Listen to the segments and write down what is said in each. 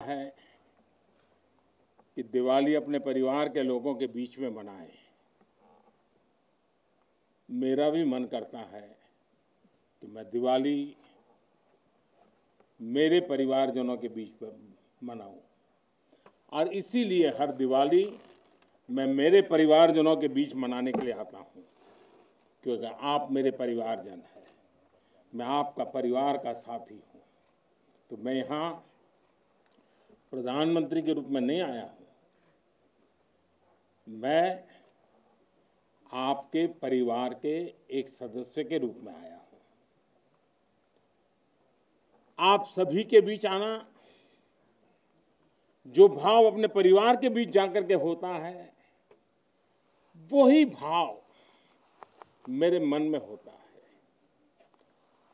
है कि दिवाली अपने परिवार के लोगों के बीच में मनाएं। मेरा भी मन करता है कि मैं दिवाली मेरे परिवारजनों के बीच में मनाऊं, और इसीलिए हर दिवाली मैं मेरे परिवारजनों के बीच मनाने के लिए आता हूं, क्योंकि आप मेरे परिवारजन हैं, मैं आपका परिवार का साथी हूं। तो मैं यहाँ प्रधानमंत्री के रूप में नहीं आया हूं, मैं आपके परिवार के एक सदस्य के रूप में आया हूं। आप सभी के बीच आना, जो भाव अपने परिवार के बीच जाकर के होता है, वही भाव मेरे मन में होता है।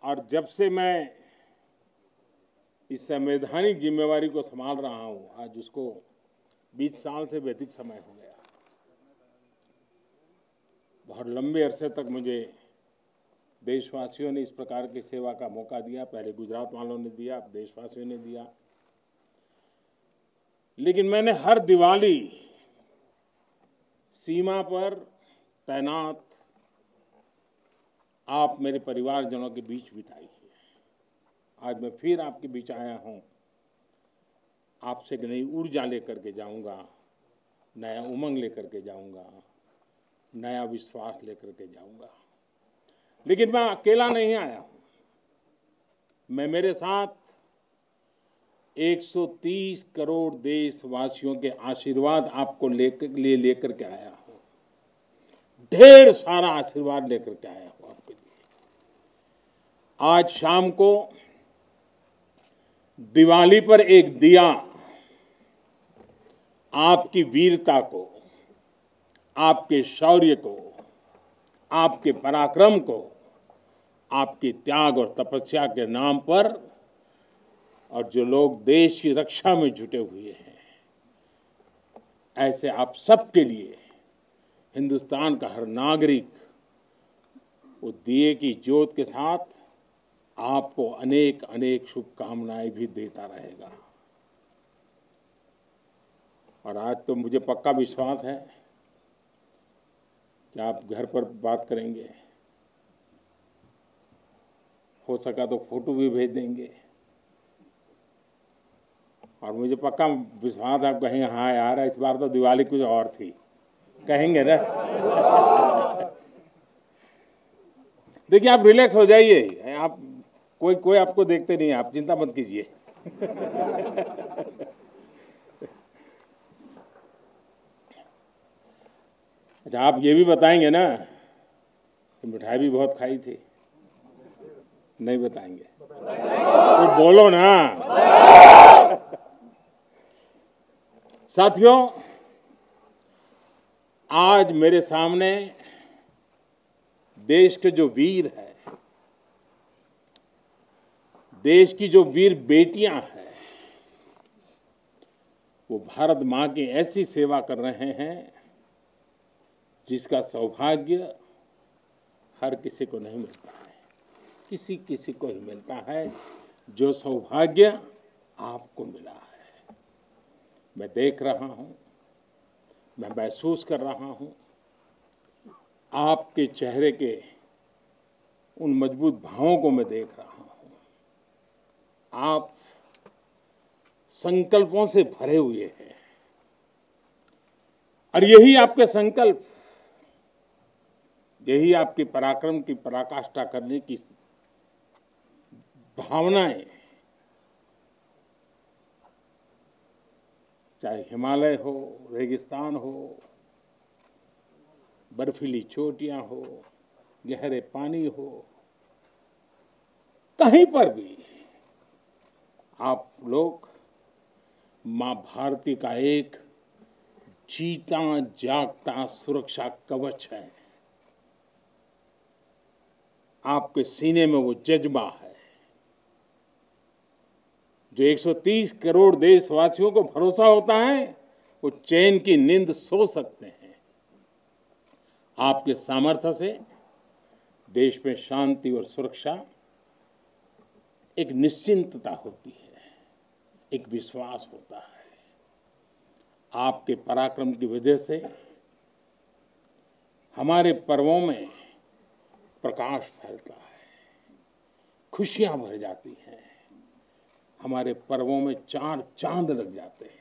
और जब से मैं इस संवैधानिक जिम्मेवारी को संभाल रहा हूं, आज उसको 20 साल से भी अधिक समय हो गया। बहुत लंबे अरसे तक मुझे देशवासियों ने इस प्रकार की सेवा का मौका दिया। पहले गुजरात वालों ने दिया, अब देशवासियों ने दिया। लेकिन मैंने हर दिवाली सीमा पर तैनात आप मेरे परिवारजनों के बीच बिताई है। आज मैं फिर आपके बीच आया हूं, आपसे नई ऊर्जा लेकर के जाऊंगा, नया उमंग लेकर के जाऊंगा, नया विश्वास लेकर के जाऊंगा। लेकिन मैं अकेला नहीं आया हूं, मैं मेरे साथ 130 करोड़ देशवासियों के आशीर्वाद आपको लेकर के आया हूं। ढेर सारा आशीर्वाद लेकर के आया हूं आपके लिए। आज शाम को दिवाली पर एक दिया आपकी वीरता को, आपके शौर्य को, आपके पराक्रम को, आपके त्याग और तपस्या के नाम पर, और जो लोग देश की रक्षा में जुटे हुए हैं, ऐसे आप सबके लिए हिंदुस्तान का हर नागरिक वो दिए की ज्योत के साथ आपको अनेक अनेक शुभकामनाएं भी देता रहेगा। और आज तो मुझे पक्का विश्वास है कि आप घर पर बात करेंगे, हो सका तो फोटो भी भेज देंगे, और मुझे पक्का विश्वास है आप कहेंगे हाँ यार इस बार तो दिवाली कुछ और थी, कहेंगे ना। देखिए आप रिलैक्स हो जाइए, आप कोई आपको देखते नहीं, आप चिंता मत कीजिए। अच्छा, आप ये भी बताएंगे ना कि मिठाई भी बहुत खाई थी? नहीं बताएंगे तो बोलो ना। साथियों, आज मेरे सामने देश के जो वीर हैं, देश की जो वीर बेटियां हैं, वो भारत मां की ऐसी सेवा कर रहे हैं जिसका सौभाग्य हर किसी को नहीं मिलता है। किसी किसी को ही मिलता है जो सौभाग्य आपको मिला है। मैं देख रहा हूं, मैं महसूस कर रहा हूं, आपके चेहरे के उन मजबूत भावों को मैं देख रहा हूं। आप संकल्पों से भरे हुए हैं, और यही आपके संकल्प, यही आपकी पराक्रम की पराकाष्ठा करने की भावनाएं, चाहे हिमालय हो, रेगिस्तान हो, बर्फीली चोटियां हो, गहरे पानी हो, कहीं पर भी आप लोग मां भारती का एक जीता जागता सुरक्षा कवच है। आपके सीने में वो जज्बा है जो 130 करोड़ देशवासियों को भरोसा होता है, वो चैन की नींद सो सकते हैं। आपके सामर्थ्य से देश में शांति और सुरक्षा, एक निश्चिंतता होती है, एक विश्वास होता है। आपके पराक्रम की वजह से हमारे पर्वों में प्रकाश फैलता है, खुशियां भर जाती हैं, हमारे पर्वों में चार चांद लग जाते हैं।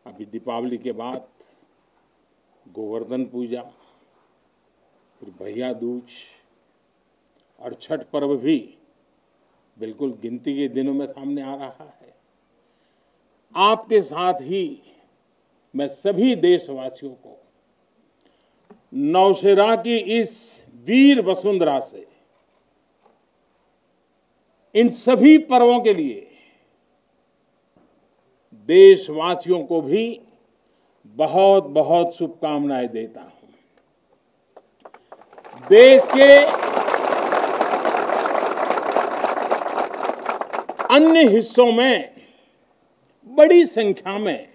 अभी दीपावली के बाद गोवर्धन पूजा, फिर भैया दूज और छठ पर्व भी बिल्कुल गिनती के दिनों में सामने आ रहा है। आपके साथ ही मैं सभी देशवासियों को नौशेरा की इस वीर वसुंधरा से इन सभी पर्वों के लिए देशवासियों को भी बहुत बहुत शुभकामनाएं देता हूं। देश के अन्य हिस्सों में बड़ी संख्या में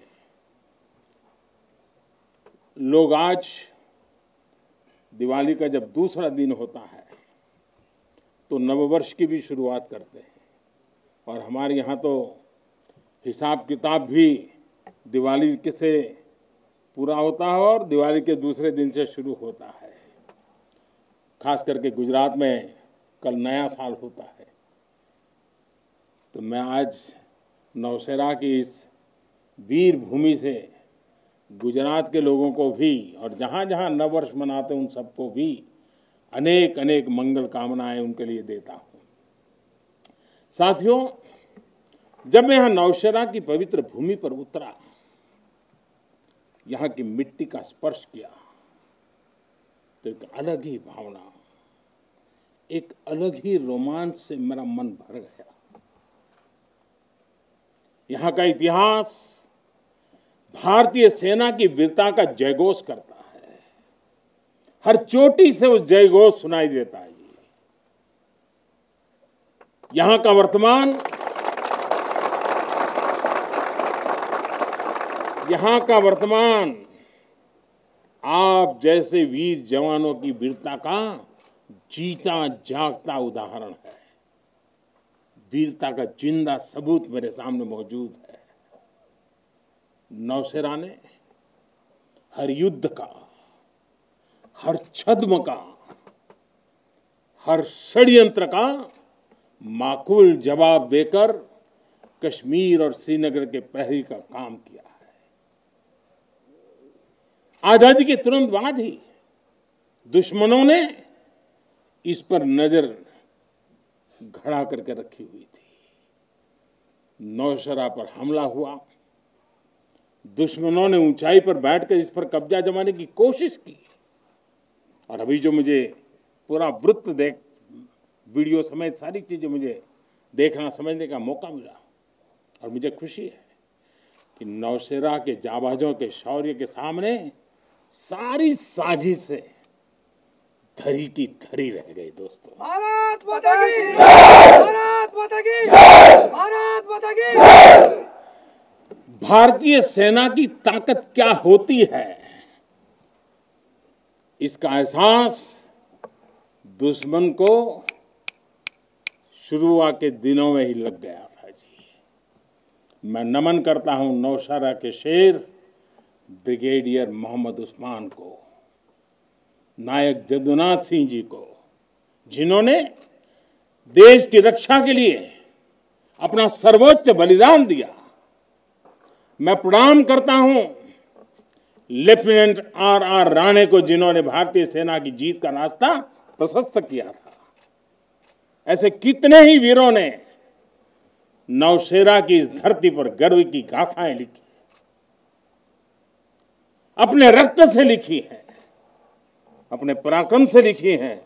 लोग आज दिवाली का जब दूसरा दिन होता है तो नववर्ष की भी शुरुआत करते हैं, और हमारे यहाँ तो हिसाब किताब भी दिवाली से पूरा होता है और दिवाली के दूसरे दिन से शुरू होता है। खास करके गुजरात में कल नया साल होता है। तो मैं आज नौशेरा की इस वीर भूमि से गुजरात के लोगों को भी और जहाँ जहाँ नववर्ष मनाते हैं उन सबको भी अनेक अनेक मंगल कामनाएं उनके लिए देता हूँ। साथियों, जब मैं यहाँ नौशेरा की पवित्र भूमि पर उतरा, यहाँ की मिट्टी का स्पर्श किया, तो एक अलग ही भावना, एक अलग ही रोमांच से मेरा मन भर गया। यहाँ का इतिहास भारतीय सेना की वीरता का जयघोष करता है। हर चोटी से उस जयघोष सुनाई देता है। यहाँ का वर्तमान आप जैसे वीर जवानों की वीरता का जीता जागता उदाहरण है। वीरता का जिंदा सबूत मेरे सामने मौजूद है। नौशेरा ने हर युद्ध का, हर छद्म का, हर षड्यंत्र का माकूल जवाब देकर कश्मीर और श्रीनगर के प्रहरी का काम किया है। आजादी के तुरंत बाद ही दुश्मनों ने इस पर नजर घड़ा करके रखी हुई थी। नौशेरा पर हमला हुआ, दुश्मनों ने ऊंचाई पर बैठकर इस पर कब्जा जमाने की कोशिश की, और अभी जो मुझे पूरा वृत्त वीडियो समेत सारी चीजें मुझे देखना समझने का मौका मिला, और मुझे खुशी है कि नौशेरा के जाबाजों के शौर्य के सामने सारी साजिश से धरी की धरी रह गई। दोस्तों, भारत माता की, भारत माता की, भारत माता की। भारतीय सेना की ताकत क्या होती है, इसका एहसास दुश्मन को शुरुआत के दिनों में ही लग गया था जी। मैं नमन करता हूं नौशेरा के शेर ब्रिगेडियर मोहम्मद उस्मान को, नायक जदुनाथ सिंह जी को, जिन्होंने देश की रक्षा के लिए अपना सर्वोच्च बलिदान दिया। मैं प्रणाम करता हूं लेफ्टिनेंट आर राणे को, जिन्होंने भारतीय सेना की जीत का रास्ता प्रशस्त किया था। ऐसे कितने ही वीरों ने नौशेरा की इस धरती पर गर्व की गाथाएं लिखी, अपने रक्त से लिखी है, अपने पराक्रम से लिखी हैं,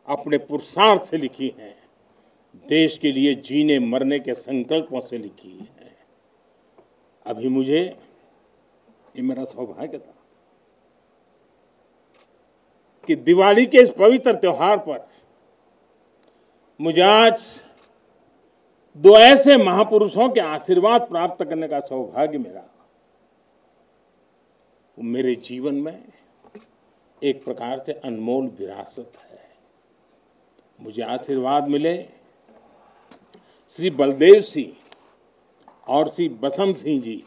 अपने पुरुषार्थ से लिखी हैं, देश के लिए जीने मरने के संकल्पों से लिखी है। अभी मुझे, ये मेरा सौभाग्य था कि दिवाली के इस पवित्र त्योहार पर मुझे आज दो ऐसे महापुरुषों के आशीर्वाद प्राप्त करने का सौभाग्य मिला। मेरे जीवन में एक प्रकार से अनमोल विरासत है। मुझे आशीर्वाद मिले श्री बलदेव सिंह और श्री बसंत सिंह जी,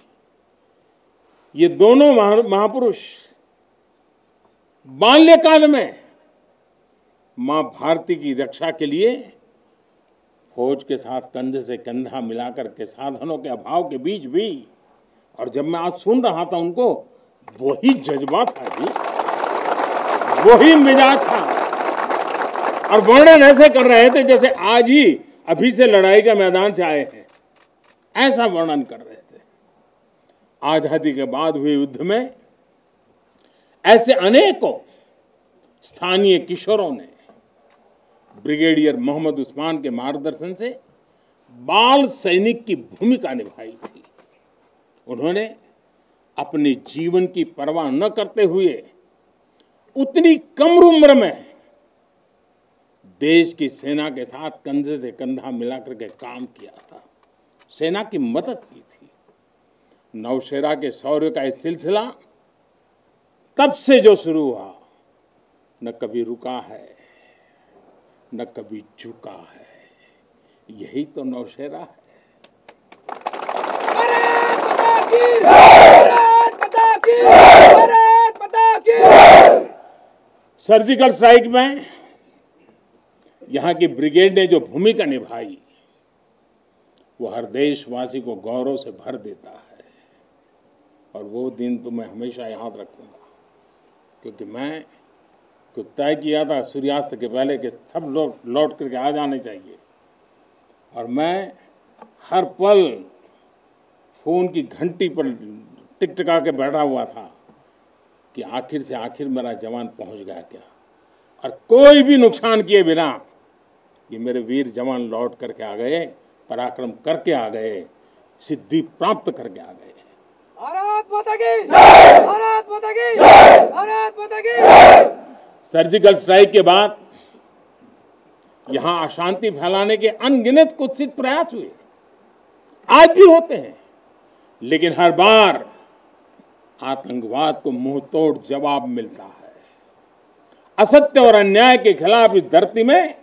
ये दोनों महापुरुष बाल्यकाल में मां भारती की रक्षा के लिए फौज के साथ कंधे से कंधा मिलाकर के साधनों के अभाव के बीच भी, और जब मैं आज सुन रहा था उनको, वही जज्बा था जी, वही मिजाज था, और वर्णन ऐसे कर रहे थे जैसे आज ही अभी से लड़ाई के मैदान से आए हैं, ऐसा वर्णन कर रहे थे। आजादी के बाद हुए युद्ध में ऐसे अनेकों स्थानीय किशोरों ने ब्रिगेडियर मोहम्मद उस्मान के मार्गदर्शन से बाल सैनिक की भूमिका निभाई थी। उन्होंने अपने जीवन की परवाह न करते हुए उतनी कम उम्र में देश की सेना के साथ कंधे से कंधा मिलाकर के काम किया था, सेना की मदद की थी। नौशेरा के शौर्य का यह सिलसिला तब से जो शुरू हुआ, न कभी रुका है न कभी झुका है। यही तो नौशेरा है। सर्जिकल स्ट्राइक में यहां की ब्रिगेड ने जो भूमिका निभाई, वो हर देशवासी को गौरव से भर देता है। और वो दिन तो मैं हमेशा याद रखूंगा, क्योंकि मैं कुछ तय किया था सूर्यास्त के पहले कि सब लोग लौट करके आ जाने चाहिए, और मैं हर पल फोन की घंटी पर टिकटिका के बैठा हुआ था कि आखिर से आखिर मेरा जवान पहुंच गया क्या, और कोई भी नुकसान किए बिना ये मेरे वीर जवान लौट करके आ गए, पराक्रम करके आ गए, सिद्धि प्राप्त करके आ गए। भारत माता की जय, भारत माता की जय, भारत माता की जय। सर्जिकल स्ट्राइक के बाद यहां अशांति फैलाने के अनगिनत कुत्सित प्रयास हुए, आज भी होते हैं, लेकिन हर बार आतंकवाद को मुंह तोड़ जवाब मिलता है। असत्य और अन्याय के खिलाफ इस धरती में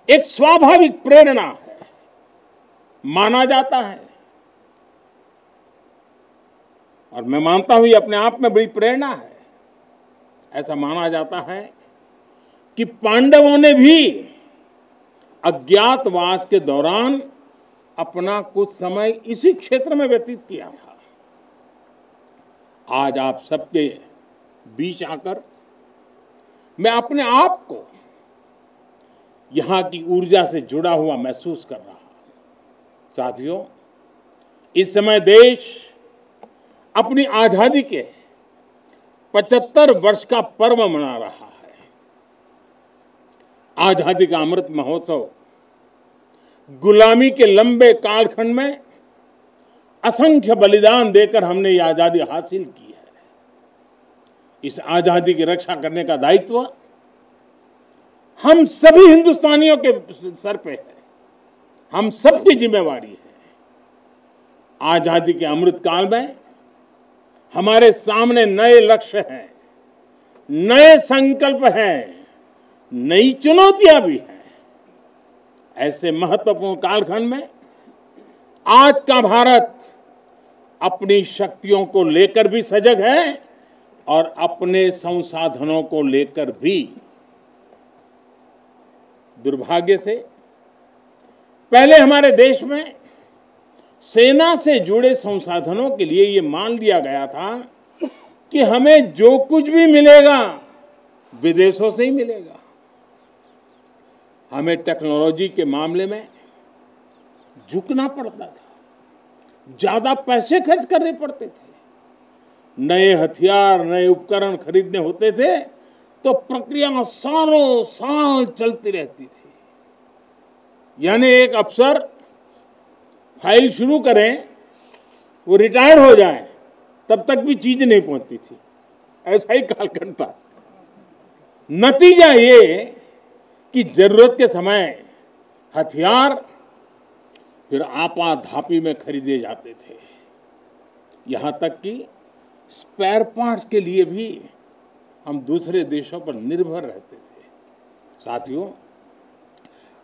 एक स्वाभाविक प्रेरणा है, माना जाता है, और मैं मानता हूं ये अपने आप में बड़ी प्रेरणा है। ऐसा माना जाता है कि पांडवों ने भी अज्ञातवास के दौरान अपना कुछ समय इसी क्षेत्र में व्यतीत किया था। आज आप सबके बीच आकर मैं अपने आप को यहां की ऊर्जा से जुड़ा हुआ महसूस कर रहा हूं। साथियों, इस समय देश अपनी आजादी के 75 वर्ष का पर्व मना रहा है। आजादी का अमृत महोत्सव गुलामी के लंबे कालखंड में असंख्य बलिदान देकर हमने ये आजादी हासिल की है। इस आजादी की रक्षा करने का दायित्व हम सभी हिंदुस्तानियों के सर पे है, हम सबकी जिम्मेवारी है। आजादी के अमृत काल में हमारे सामने नए लक्ष्य हैं, नए संकल्प हैं, नई चुनौतियां भी हैं। ऐसे महत्वपूर्ण कालखंड में आज का भारत अपनी शक्तियों को लेकर भी सजग है और अपने संसाधनों को लेकर भी। दुर्भाग्य से पहले हमारे देश में सेना से जुड़े संसाधनों के लिए ये मान लिया गया था कि हमें जो कुछ भी मिलेगा विदेशों से ही मिलेगा। हमें टेक्नोलॉजी के मामले में झुकना पड़ता था, ज्यादा पैसे खर्च करने पड़ते थे, नए हथियार नए उपकरण खरीदने होते थे तो प्रक्रिया सालों साल चलती रहती थी। यानी एक अफसर फाइल शुरू करें, वो रिटायर हो जाए, तब तक भी चीज नहीं पहुंचती थी। ऐसा ही कालखंड था। नतीजा ये कि जरूरत के समय हथियार फिर आपाधापी में खरीदे जाते थे। यहां तक कि स्पेयर पार्ट्स के लिए भी हम दूसरे देशों पर निर्भर रहते थे। साथियों,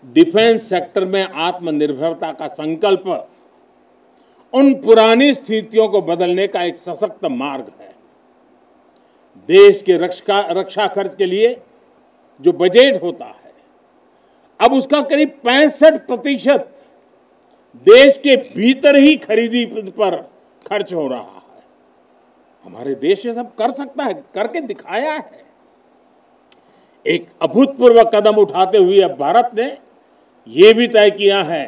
डिफेंस सेक्टर में आत्मनिर्भरता का संकल्प उन पुरानी स्थितियों को बदलने का एक सशक्त मार्ग है। देश के रक्षा खर्च के लिए जो बजट होता है, अब उसका करीब 65% देश के भीतर ही खरीदी पर खर्च हो रहा है। हमारे देश ये सब कर सकता है, करके दिखाया है। एक अभूतपूर्व कदम उठाते हुए अब भारत ने ये भी तय किया है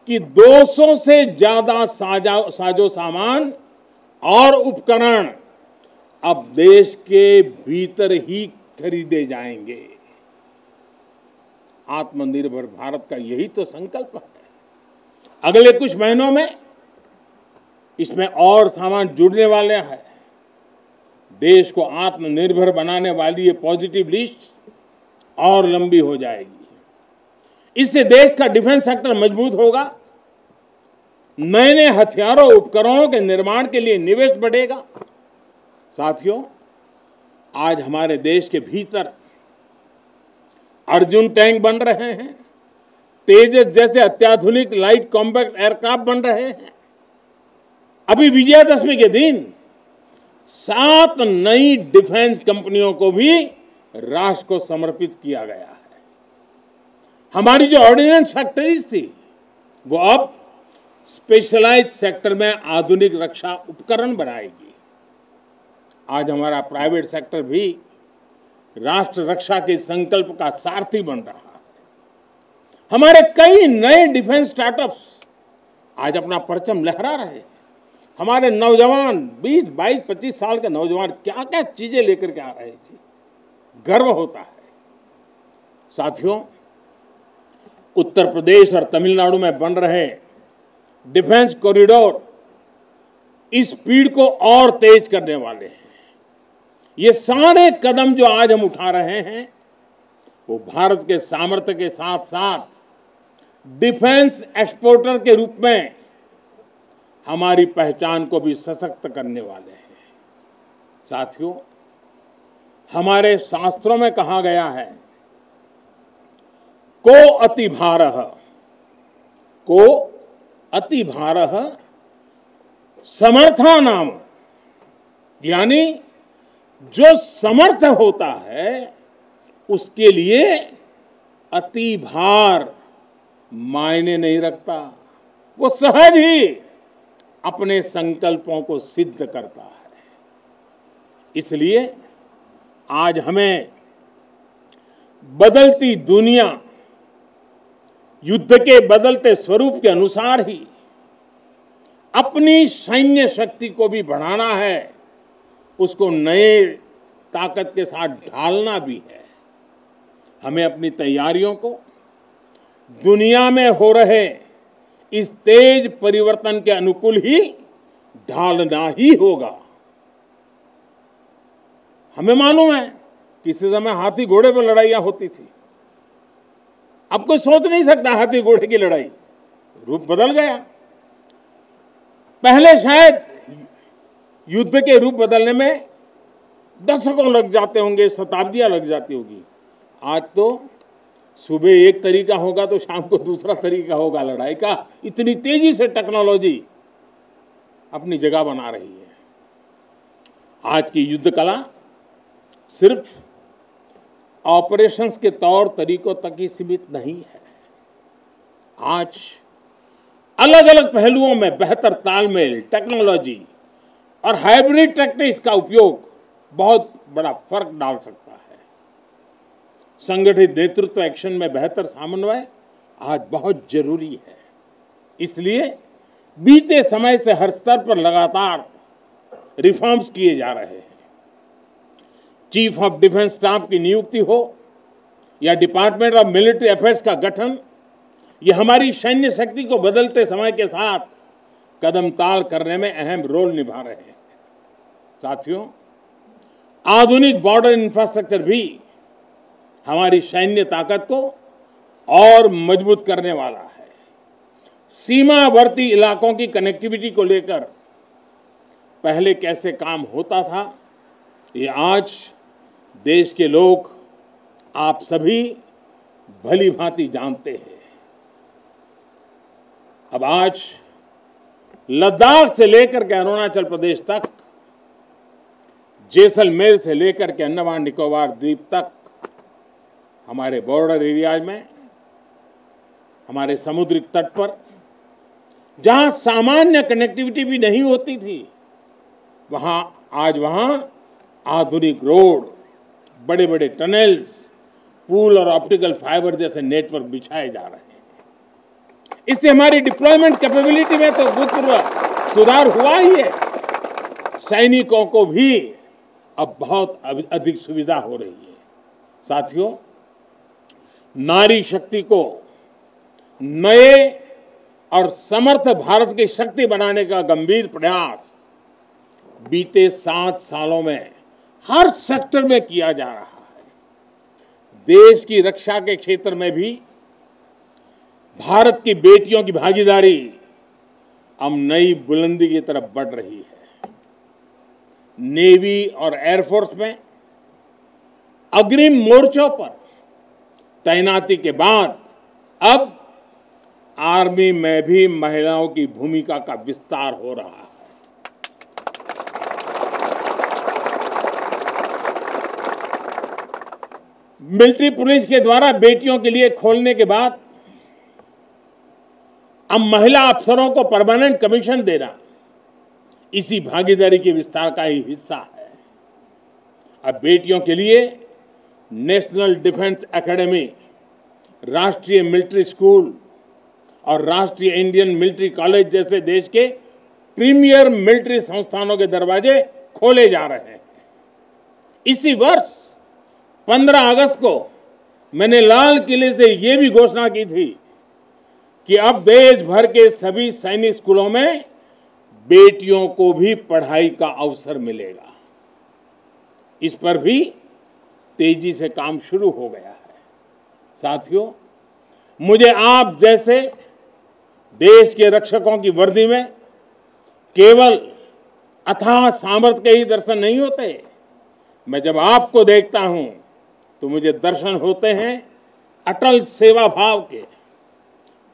कि 200 से ज्यादा साजो सामान और उपकरण अब देश के भीतर ही खरीदे जाएंगे। आत्मनिर्भर भारत का यही तो संकल्प है। अगले कुछ महीनों में इसमें और सामान जुड़ने वाले हैं। देश को आत्मनिर्भर बनाने वाली ये पॉजिटिव लिस्ट और लंबी हो जाएगी। इससे देश का डिफेंस सेक्टर मजबूत होगा, नए नए हथियारों उपकरणों के निर्माण के लिए निवेश बढ़ेगा। साथियों, आज हमारे देश के भीतर अर्जुन टैंक बन रहे हैं, तेजस जैसे अत्याधुनिक लाइट कॉम्पैक्ट एयरक्राफ्ट बन रहे हैं। अभी विजयादशमी के दिन 7 नई डिफेंस कंपनियों को भी राष्ट्र को समर्पित किया गया है। हमारी जो ऑर्डिनेंस फैक्ट्रीज थी वो अब स्पेशलाइज्ड सेक्टर में आधुनिक रक्षा उपकरण बनाएगी। आज हमारा प्राइवेट सेक्टर भी राष्ट्र रक्षा के संकल्प का सारथी बन रहा है। हमारे कई नए डिफेंस स्टार्टअप्स आज अपना परचम लहरा रहे हैं। हमारे नौजवान 20, 22, 25 साल के नौजवान क्या क्या चीजें लेकर के आ रहे हैं, गर्व होता है। साथियों, उत्तर प्रदेश और तमिलनाडु में बन रहे डिफेंस कॉरिडोर इस स्पीड को और तेज करने वाले हैं। ये सारे कदम जो आज हम उठा रहे हैं वो भारत के सामर्थ्य के साथ साथ डिफेंस एक्सपोर्टर के रूप में हमारी पहचान को भी सशक्त करने वाले हैं। साथियों, हमारे शास्त्रों में कहा गया है, को अति भारः समर्था नाम, यानी जो समर्थ होता है उसके लिए अति भार मायने नहीं रखता। वो सहज ही अपने संकल्पों को सिद्ध करता है। इसलिए आज हमें बदलती दुनिया, युद्ध के बदलते स्वरूप के अनुसार ही अपनी सैन्य शक्ति को भी बढ़ाना है, उसको नए ताकत के साथ ढालना भी है। हमें अपनी तैयारियों को दुनिया में हो रहे इस तेज परिवर्तन के अनुकूल ही ढालना ही होगा। हमें मालूम है किसी समय हाथी घोड़े पर लड़ाइयां होती थी। अब कोई सोच नहीं सकता हाथी घोड़े की लड़ाई, रूप बदल गया। पहले शायद युद्ध के रूप बदलने में दशकों लग जाते होंगे, शताब्दियां लग जाती होगी। आज तो सुबह एक तरीका होगा तो शाम को दूसरा तरीका होगा लड़ाई का। इतनी तेजी से टेक्नोलॉजी अपनी जगह बना रही है। आज की युद्ध कला सिर्फ ऑपरेशंस के तौर तरीकों तक ही सीमित नहीं है। आज अलग अलग पहलुओं में बेहतर तालमेल, टेक्नोलॉजी और हाइब्रिड टैक्टिक्स का उपयोग बहुत बड़ा फर्क डाल सकता है। संगठित नेतृत्व एक्शन में बेहतर समन्वय आज बहुत जरूरी है। इसलिए बीते समय से हर स्तर पर लगातार रिफॉर्म्स किए जा रहे हैं। चीफ ऑफ डिफेंस स्टाफ की नियुक्ति हो या डिपार्टमेंट ऑफ मिलिट्री अफेयर्स का गठन, ये हमारी सैन्य शक्ति को बदलते समय के साथ कदम ताल करने में अहम रोल निभा रहे हैं। साथियों, आधुनिक बॉर्डर इंफ्रास्ट्रक्चर भी हमारी सैन्य ताकत को और मजबूत करने वाला है। सीमावर्ती इलाकों की कनेक्टिविटी को लेकर पहले कैसे काम होता था, ये आज देश के लोग, आप सभी भली भांति जानते हैं। अब आज लद्दाख से लेकर के अरुणाचल प्रदेश तक, जैसलमेर से लेकर के अंडमान निकोबार द्वीप तक, हमारे बॉर्डर एरियाज में, हमारे समुद्री तट पर जहां सामान्य कनेक्टिविटी भी नहीं होती थी, आज वहां आधुनिक रोड, बड़े बड़े टनल्स, पूल और ऑप्टिकल फाइबर जैसे नेटवर्क बिछाए जा रहे हैं। इससे हमारी डिप्लॉयमेंट कैपेबिलिटी में तो भूतपूर्व सुधार हुआ ही है। सैनिकों को भी अब बहुत अधिक सुविधा हो रही है। साथियों, नारी शक्ति को नए और समर्थ भारत की शक्ति बनाने का गंभीर प्रयास बीते 7 सालों में हर सेक्टर में किया जा रहा है। देश की रक्षा के क्षेत्र में भी भारत की बेटियों की भागीदारी अब नई बुलंदी की तरफ बढ़ रही है। नेवी और एयरफोर्स में अग्रिम मोर्चों पर तैनाती के बाद अब आर्मी में भी महिलाओं की भूमिका का विस्तार हो रहा है। मिलिट्री पुलिस के द्वारा बेटियों के लिए खोलने के बाद अब महिला अफसरों को परमानेंट कमीशन देना इसी भागीदारी के विस्तार का ही हिस्सा है। अब बेटियों के लिए नेशनल डिफेंस एकेडमी, राष्ट्रीय मिलिट्री स्कूल और राष्ट्रीय इंडियन मिलिट्री कॉलेज जैसे देश के प्रीमियर मिलिट्री संस्थानों के दरवाजे खोले जा रहे हैं। इसी वर्ष 15 अगस्त को मैंने लाल किले से ये भी घोषणा की थी कि अब देश भर के सभी सैनिक स्कूलों में बेटियों को भी पढ़ाई का अवसर मिलेगा। इस पर भी तेजी से काम शुरू हो गया है। साथियों, मुझे आप जैसे देश के रक्षकों की वर्दी में केवल अथाह सामर्थ्य के ही दर्शन नहीं होते। मैं जब आपको देखता हूं तो मुझे दर्शन होते हैं अटल सेवा भाव के,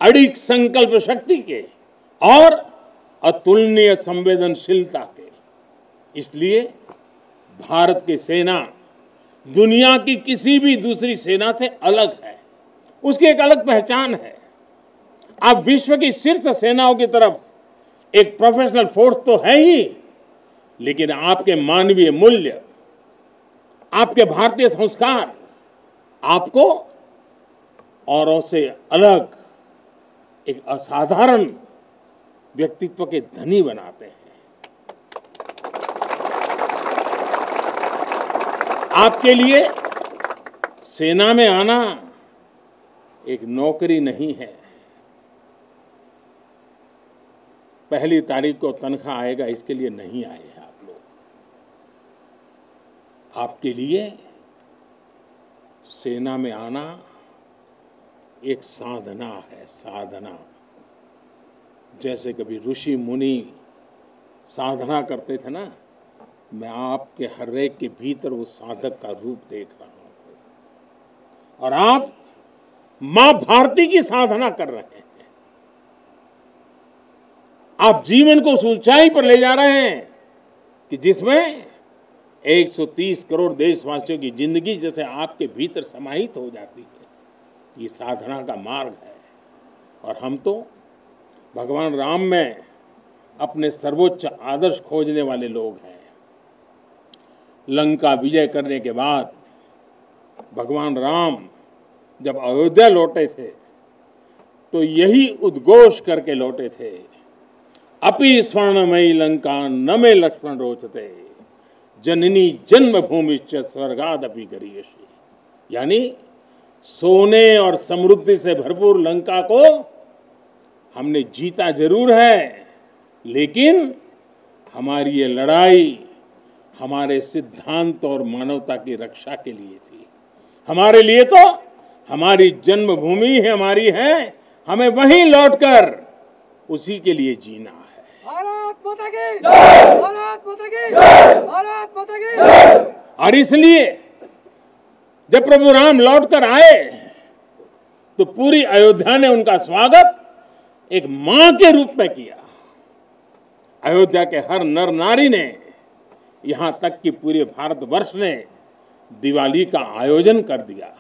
अडिग संकल्प शक्ति के और अतुलनीय संवेदनशीलता के। इसलिए भारत की सेना दुनिया की किसी भी दूसरी सेना से अलग है। उसकी एक अलग पहचान है। आप विश्व की शीर्ष सेनाओं की तरफ एक प्रोफेशनल फोर्स तो है ही, लेकिन आपके मानवीय मूल्य, आपके भारतीय संस्कार आपको औरों से अलग एक असाधारण व्यक्तित्व के धनी बनाते हैं। आपके लिए सेना में आना एक नौकरी नहीं है। पहली तारीख को तनख्वाह आएगा इसके लिए नहीं आए हैं आप लोग। आपके लिए सेना में आना एक साधना है, साधना। जैसे कभी ऋषि मुनि साधना करते थे ना, मैं आपके हर एक के भीतर वो साधक का रूप देख रहा हूं। और आप मां भारती की साधना कर रहे हैं। आप जीवन को उस ऊंचाई पर ले जा रहे हैं कि जिसमें 130 करोड़ देशवासियों की जिंदगी जैसे आपके भीतर समाहित हो जाती है। ये साधना का मार्ग है। और हम तो भगवान राम में अपने सर्वोच्च आदर्श खोजने वाले लोग हैं। लंका विजय करने के बाद भगवान राम जब अयोध्या लौटे थे तो यही उद्घोष करके लौटे थे, अपि स्वर्णमयी लंका न मे लक्ष्मण रोचते, जननी जन्मभूमिश्च स्वर्गादपि गरीयसी। यानी सोने और समृद्धि से भरपूर लंका को हमने जीता जरूर है, लेकिन हमारी ये लड़ाई हमारे सिद्धांत और मानवता की रक्षा के लिए थी। हमारे लिए तो हमारी जन्मभूमि हमारी है, हमें वहीं लौटकर उसी के लिए जीना है। भारत माता की जय, भारत माता की जय, भारत माता की जय। और इसलिए जब प्रभु राम लौटकर आए तो पूरी अयोध्या ने उनका स्वागत एक मां के रूप में किया। अयोध्या के हर नर नारी ने, यहाँ तक कि पूरे भारतवर्ष ने दिवाली का आयोजन कर दिया।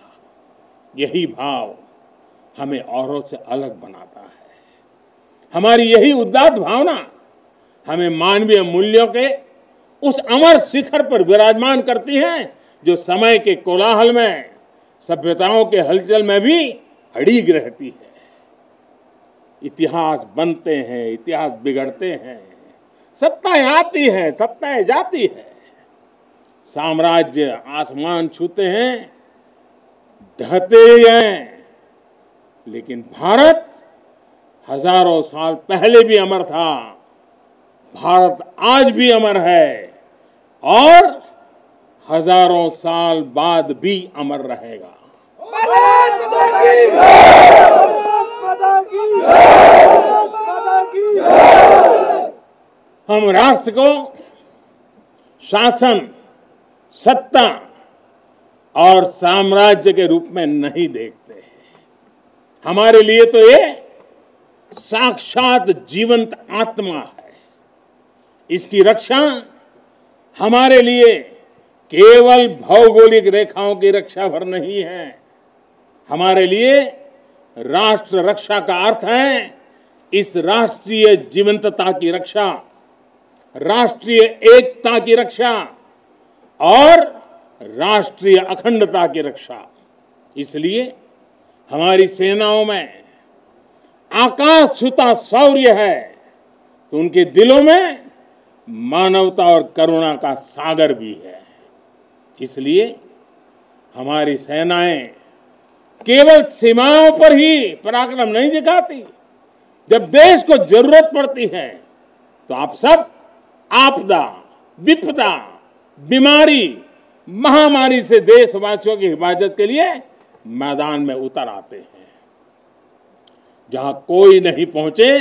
यही भाव हमें औरों से अलग बनाता है। हमारी यही उदात्त भावना हमें मानवीय मूल्यों के उस अमर शिखर पर विराजमान करती है जो समय के कोलाहल में, सभ्यताओं के हलचल में भी अड़िग रहती है। इतिहास बनते हैं, इतिहास बिगड़ते हैं, सत्ताएं आती हैं, सत्ताएं जाती है, साम्राज्य आसमान छूते हैं, ढहते ही हैं, लेकिन भारत हजारों साल पहले भी अमर था, भारत आज भी अमर है और हजारों साल बाद भी अमर रहेगा। हम राष्ट्र को शासन, सत्ता और साम्राज्य के रूप में नहीं देखते। हमारे लिए तो ये साक्षात जीवंत आत्मा है। इसकी रक्षा हमारे लिए केवल भौगोलिक रेखाओं की रक्षा भर नहीं है। हमारे लिए राष्ट्र रक्षा का अर्थ है इस राष्ट्रीय जीवंतता की रक्षा, राष्ट्रीय एकता की रक्षा और राष्ट्रीय अखंडता की रक्षा। इसलिए हमारी सेनाओं में आकाश छूता शौर्य है तो उनके दिलों में मानवता और करुणा का सागर भी है। इसलिए हमारी सेनाएं केवल सीमाओं पर ही पराक्रम नहीं दिखाती। जब देश को जरूरत पड़ती है तो आप सब आपदा, विपदा, बीमारी, महामारी से देशवासियों की हिफाजत के लिए मैदान में उतर आते हैं। जहां कोई नहीं पहुंचे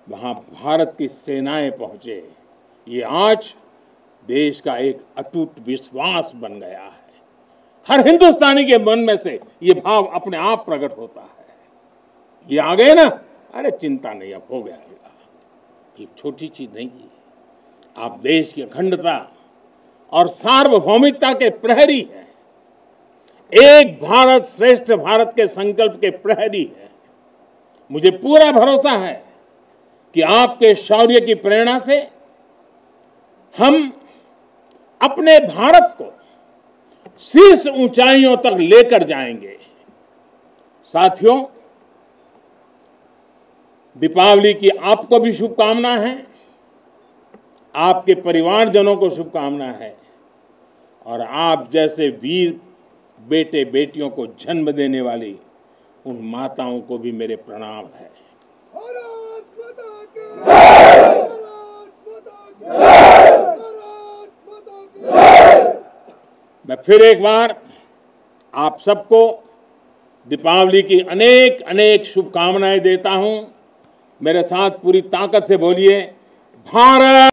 वहां भारत की सेनाएं पहुंचे। ये आज देश का एक अटूट विश्वास बन गया है। हर हिंदुस्तानी के मन में से ये भाव अपने आप प्रकट होता है। ये आ गए ना, अरे चिंता नहीं, अब हो गया। ये छोटी चीज नहीं है। आप देश की अखंडता और सार्वभौमिकता के प्रहरी हैं। एक भारत श्रेष्ठ भारत के संकल्प के प्रहरी हैं। मुझे पूरा भरोसा है कि आपके शौर्य की प्रेरणा से हम अपने भारत को शीर्ष ऊंचाइयों तक लेकर जाएंगे। साथियों, दीपावली की आपको भी शुभकामना है, आपके परिवारजनों को शुभकामना है और आप जैसे वीर बेटे बेटियों को जन्म देने वाली उन माताओं को भी मेरे प्रणाम है। मैं फिर एक बार आप सबको दीपावली की अनेक अनेक शुभकामनाएं देता हूं। मेरे साथ पूरी ताकत से बोलिए, भारत